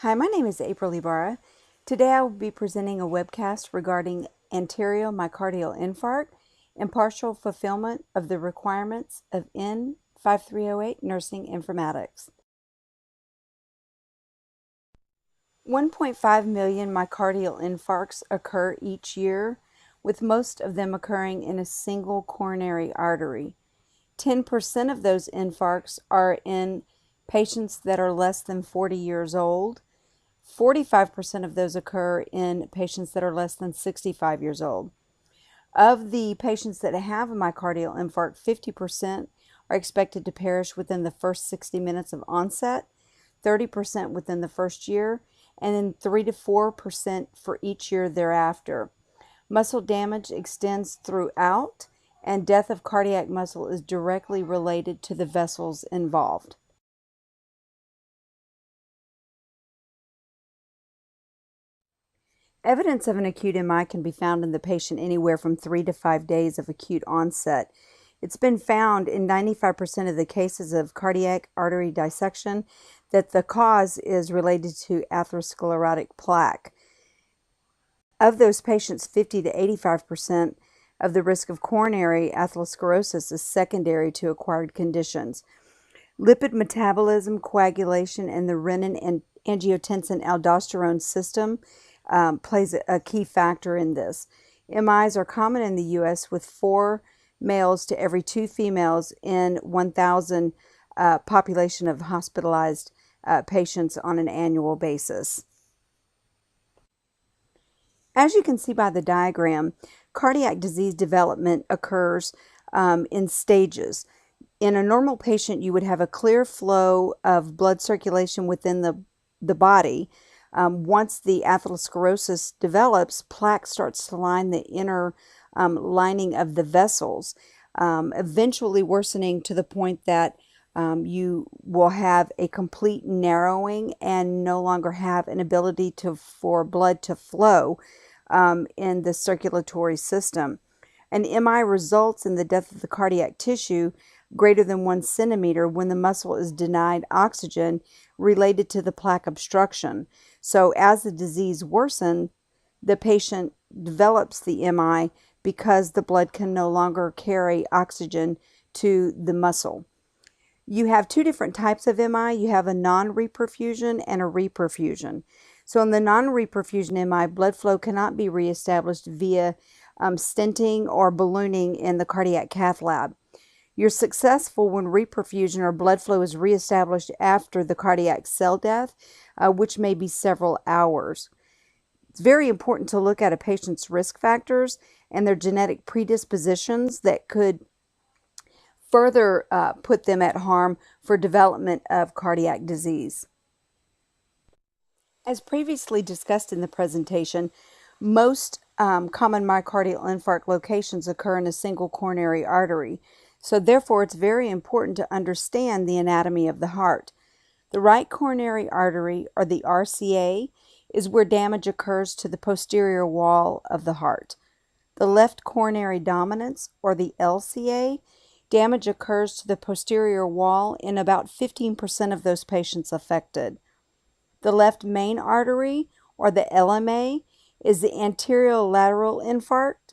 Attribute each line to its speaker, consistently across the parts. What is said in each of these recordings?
Speaker 1: Hi, my name is April Ybarra. Today I will be presenting a webcast regarding anterior myocardial infarct and partial fulfillment of the requirements of N5308 nursing informatics. 1.5 million myocardial infarcts occur each year, with most of them occurring in a single coronary artery. 10% of those infarcts are in patients that are less than 40 years old. 45% of those occur in patients that are less than 65 years old. Of the patients that have a myocardial infarct, 50% are expected to perish within the first 60 minutes of onset, 30% within the first year, and then 3 to 4% for each year thereafter. Muscle damage extends throughout, and death of cardiac muscle is directly related to the vessels involved. Evidence of an acute MI can be found in the patient anywhere from 3 to 5 days of acute onset. It's been found in 95% of the cases of cardiac artery dissection that the cause is related to atherosclerotic plaque. Of those patients, 50 to 85% of the risk of coronary atherosclerosis is secondary to acquired conditions. Lipid metabolism, coagulation, and the renin and angiotensin-aldosterone system plays a key factor in this. MIs are common in the U.S. with 4 males to every 2 females in 1,000 population of hospitalized patients on an annual basis. As you can see by the diagram, cardiac disease development occurs in stages. In a normal patient, you would have a clear flow of blood circulation within the body. Once the atherosclerosis develops, plaque starts to line the inner lining of the vessels, eventually worsening to the point that you will have a complete narrowing and no longer have an ability for blood to flow in the circulatory system. An MI results in the death of the cardiac tissue greater than 1 centimeter when the muscle is denied oxygen related to the plaque obstruction. So as the disease worsens, the patient develops the MI because the blood can no longer carry oxygen to the muscle. You have 2 different types of MI. You have a non-reperfusion and a reperfusion. So in the non-reperfusion MI, blood flow cannot be reestablished via stenting or ballooning in the cardiac cath lab. You're successful when reperfusion or blood flow is reestablished after the cardiac cell death, which may be several hours. It's very important to look at a patient's risk factors and their genetic predispositions that could further put them at harm for development of cardiac disease. As previously discussed in the presentation, most common myocardial infarct locations occur in a single coronary artery. So therefore, it's very important to understand the anatomy of the heart. The right coronary artery, or the RCA, is where damage occurs to the posterior wall of the heart. The left coronary dominance, or the LCA, damage occurs to the posterior wall in about 15% of those patients affected. The left main artery, or the LMA, is the anterior lateral infarct,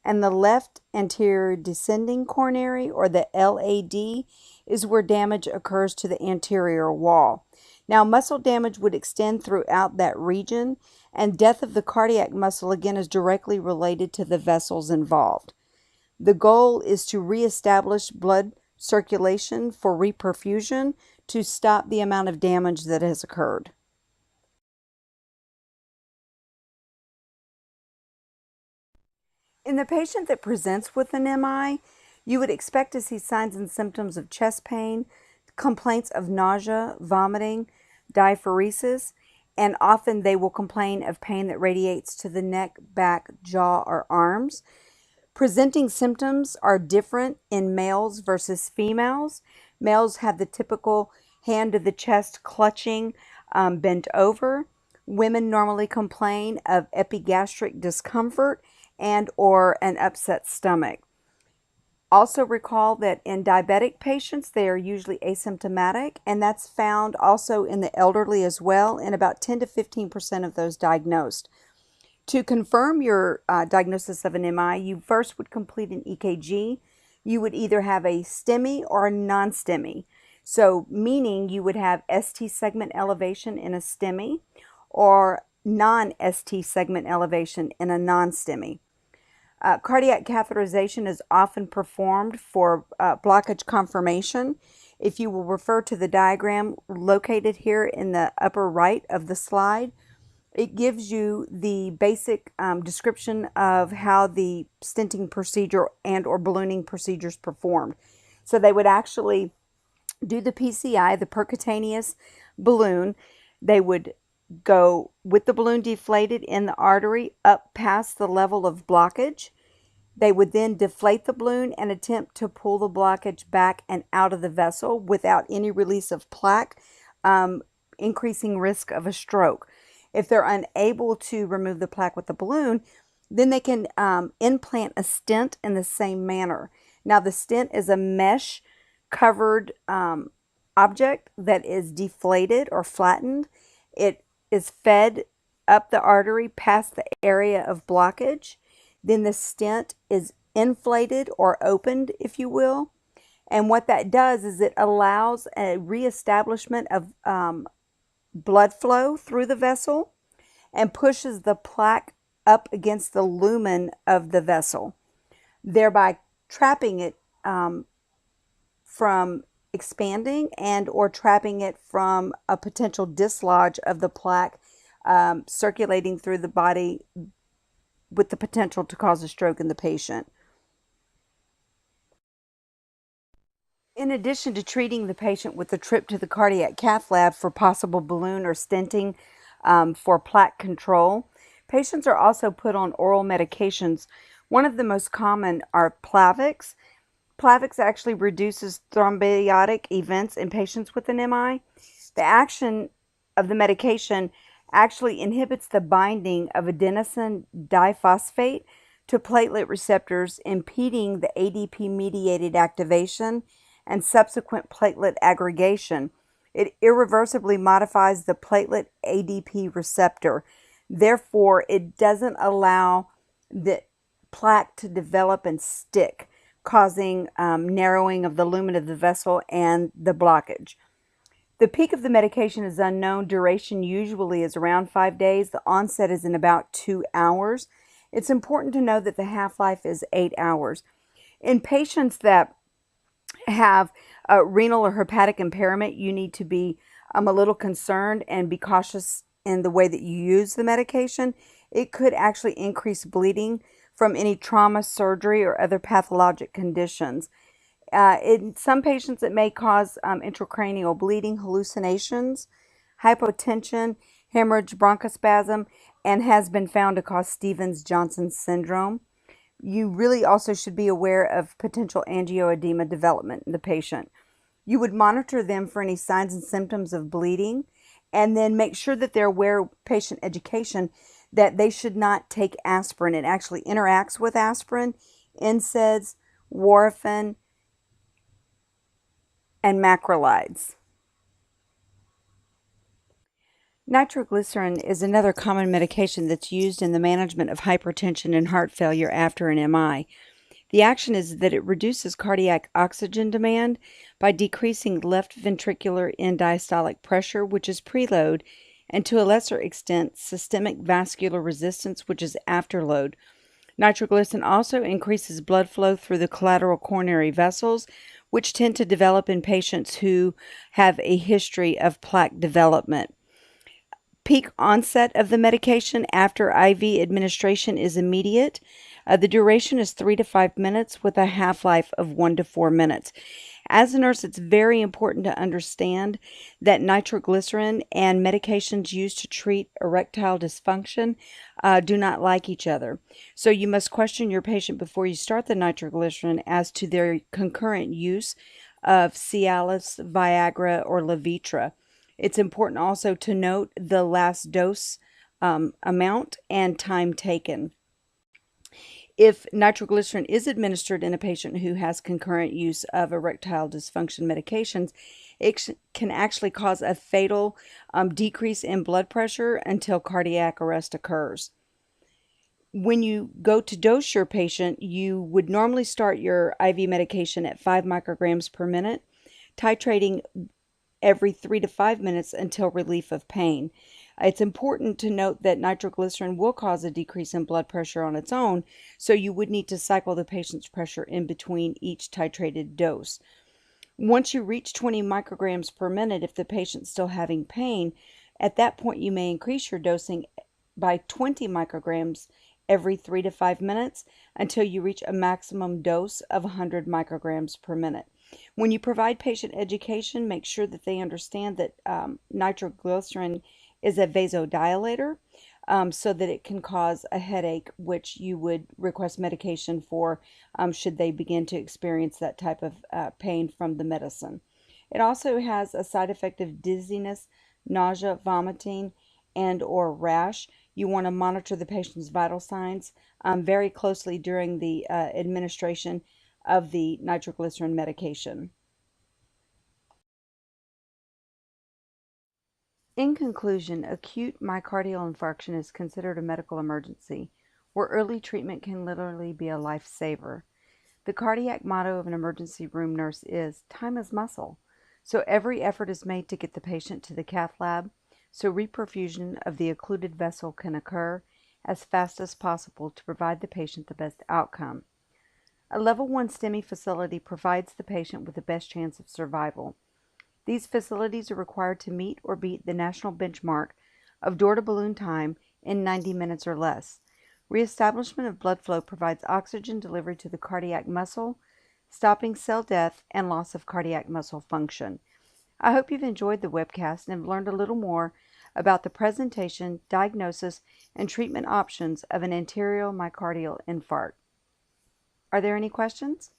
Speaker 1: and the left anterior descending coronary, or the LAD, is where damage occurs to the anterior wall. Now, muscle damage would extend throughout that region, and death of the cardiac muscle again is directly related to the vessels involved. The goal is to reestablish blood circulation for reperfusion to stop the amount of damage that has occurred. In the patient that presents with an MI, you would expect to see signs and symptoms of chest pain, complaints of nausea, vomiting, diaphoresis, and often they will complain of pain that radiates to the neck, back, jaw, or arms. Presenting symptoms are different in males versus females. Males have the typical hand to the chest clutching, bent over. Women normally complain of epigastric discomfort and or an upset stomach. Also recall that in diabetic patients, they are usually asymptomatic, and that's found also in the elderly as well, in about 10 to 15% of those diagnosed. To confirm your diagnosis of an MI, you first would complete an EKG. You would either have a STEMI or a non-STEMI. So meaning you would have ST segment elevation in a STEMI or non-ST segment elevation in a non-STEMI. Cardiac catheterization is often performed for blockage confirmation. If you will refer to the diagram located here in the upper right of the slide, it gives you the basic description of how the stenting procedure and or ballooning procedure is performed. So they would actually do the PCI, the percutaneous balloon. They would go with the balloon deflated in the artery up past the level of blockage. They would then deflate the balloon and attempt to pull the blockage back and out of the vessel without any release of plaque, increasing risk of a stroke. If they're unable to remove the plaque with the balloon, then they can implant a stent in the same manner. Now, the stent is a mesh covered object that is deflated or flattened. It is fed up the artery past the area of blockage. Then the stent is inflated or opened, if you will. And what that does is it allows a reestablishment of blood flow through the vessel and pushes the plaque up against the lumen of the vessel, thereby trapping it from expanding and or trapping it from a potential dislodge of the plaque circulating through the body with the potential to cause a stroke in the patient. In addition to treating the patient with a trip to the cardiac cath lab for possible balloon or stenting for plaque control, patients are also put on oral medications. One of the most common are Plavix. Plavix actually reduces thrombotic events in patients with an MI. The action of the medication actually inhibits the binding of adenosine diphosphate to platelet receptors, impeding the ADP-mediated activation and subsequent platelet aggregation. It irreversibly modifies the platelet ADP receptor. Therefore, it doesn't allow the plaque to develop and stick, causing narrowing of the lumen of the vessel and the blockage. The peak of the medication is unknown. Duration usually is around 5 days. The onset is in about 2 hours. It's important to know that the half-life is 8 hours. In patients that have renal or hepatic impairment, you need to be a little concerned and be cautious in the way that you use the medication. It could actually increase bleeding from any trauma, surgery, or other pathologic conditions. In some patients, it may cause intracranial bleeding, hallucinations, hypotension, hemorrhage, bronchospasm, and has been found to cause Stevens-Johnson syndrome. You really also should be aware of potential angioedema development in the patient. You would monitor them for any signs and symptoms of bleeding, and then make sure that they're aware of patient education that they should not take aspirin. It actually interacts with aspirin, NSAIDs, warfarin, and macrolides. Nitroglycerin is another common medication that's used in the management of hypertension and heart failure after an MI. The action is that it reduces cardiac oxygen demand by decreasing left ventricular end diastolic pressure, which is preload, and to a lesser extent, systemic vascular resistance, which is afterload. Nitroglycerin also increases blood flow through the collateral coronary vessels, which tend to develop in patients who have a history of plaque development. Peak onset of the medication after IV administration is immediate. The duration is 3 to 5 minutes with a half-life of 1 to 4 minutes. As a nurse, it's very important to understand that nitroglycerin and medications used to treat erectile dysfunction do not like each other. So you must question your patient before you start the nitroglycerin as to their concurrent use of Cialis, Viagra, or Levitra. It's important also to note the last dose amount and time taken. If nitroglycerin is administered in a patient who has concurrent use of erectile dysfunction medications, it can actually cause a fatal decrease in blood pressure until cardiac arrest occurs. When you go to dose your patient, you would normally start your IV medication at 5 micrograms per minute, titrating every 3 to 5 minutes until relief of pain. It's important to note that nitroglycerin will cause a decrease in blood pressure on its own, so you would need to cycle the patient's pressure in between each titrated dose. Once you reach 20 micrograms per minute, if the patient's still having pain, at that point you may increase your dosing by 20 micrograms every 3 to 5 minutes until you reach a maximum dose of 100 micrograms per minute. When you provide patient education, make sure that they understand that nitroglycerin is a vasodilator, so that it can cause a headache, which you would request medication for should they begin to experience that type of pain from the medicine. It also has a side effect of dizziness, nausea, vomiting, and or rash. You want to monitor the patient's vital signs very closely during the administration of the nitroglycerin medication. In conclusion, acute myocardial infarction is considered a medical emergency where early treatment can literally be a lifesaver. The cardiac motto of an emergency room nurse is time is muscle. So every effort is made to get the patient to the cath lab so reperfusion of the occluded vessel can occur as fast as possible to provide the patient the best outcome. A level 1 STEMI facility provides the patient with the best chance of survival. These facilities are required to meet or beat the national benchmark of door-to-balloon time in 90 minutes or less. Reestablishment of blood flow provides oxygen delivery to the cardiac muscle, stopping cell death and loss of cardiac muscle function. I hope you've enjoyed the webcast and have learned a little more about the presentation, diagnosis, and treatment options of an anterior myocardial infarct. Are there any questions?